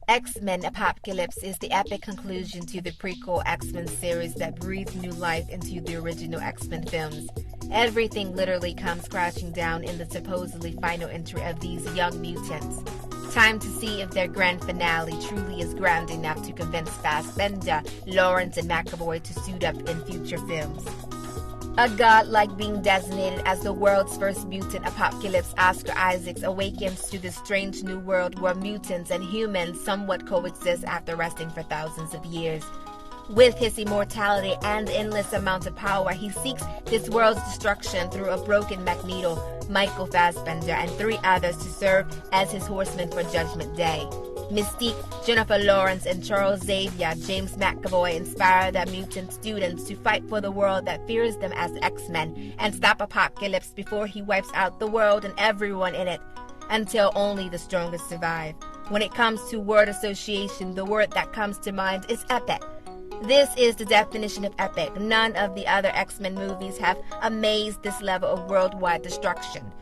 X-Men Apocalypse is the epic conclusion to the prequel X-Men series that breathed new life into the original X-Men films. Everything literally comes crashing down in the supposedly final entry of these young mutants. Time to see if their grand finale truly is grand enough to convince Fassbender, Lawrence, and McAvoy to suit up in future films. A god like being designated as the world's first mutant apocalypse, Oscar Isaacs awakens to this strange new world where mutants and humans somewhat coexist after resting for thousands of years. With his immortality and endless amounts of power, he seeks this world's destruction through a broken Magneto, Michael Fassbender, and 3 others to serve as his horsemen for Judgment Day. Mystique, Jennifer Lawrence, and Charles Xavier, James McAvoy inspire the mutant students to fight for the world that fears them as X-Men and stop Apocalypse before he wipes out the world and everyone in it, until only the strongest survive. When it comes to word association, the word that comes to mind is epic. This is the definition of epic. None of the other X-Men movies have amazed this level of worldwide destruction.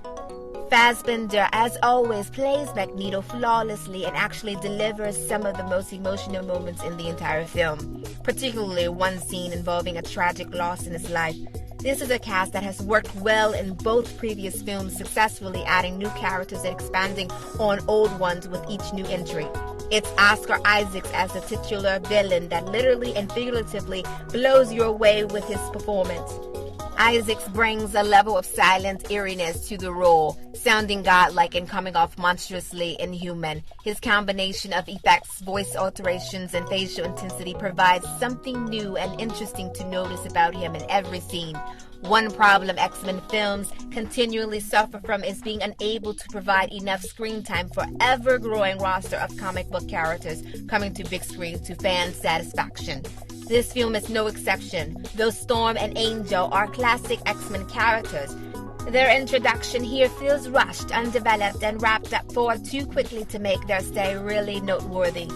Fassbender, as always, plays Magneto flawlessly and actually delivers some of the most emotional moments in the entire film, particularly one scene involving a tragic loss in his life. This is a cast that has worked well in both previous films, successfully adding new characters and expanding on old ones with each new entry. It's Oscar Isaacs as the titular villain that literally and figuratively blows you away with his performance. Isaacs brings a level of silent eeriness to the role, sounding godlike and coming off monstrously inhuman. His combination of effects, voice alterations, and facial intensity provides something new and interesting to notice about him in every scene. One problem X-Men films continually suffer from is being unable to provide enough screen time for ever-growing roster of comic book characters coming to big screen to fan satisfaction. This film is no exception, though Storm and Angel are classic X-Men characters. Their introduction here feels rushed, undeveloped, and wrapped up forward too quickly to make their stay really noteworthy.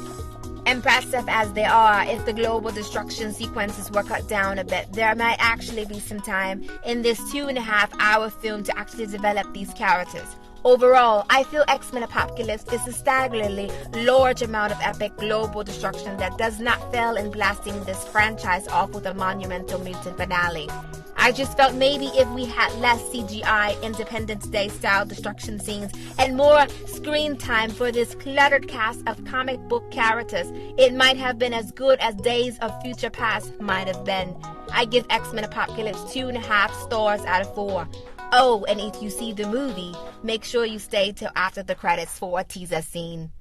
Impressive as they are, if the global destruction sequences were cut down a bit, there might actually be some time in this 2.5-hour film to actually develop these characters. Overall, I feel X-Men Apocalypse is a staggeringly large amount of epic global destruction that does not fail in blasting this franchise off with a monumental mutant finale. I just felt maybe if we had less CGI Independence Day style destruction scenes and more screen time for this cluttered cast of comic book characters, it might have been as good as Days of Future Past might have been. I give X-Men Apocalypse 2.5 stars out of 4. Oh, and if you see the movie, make sure you stay till after the credits for a teaser scene.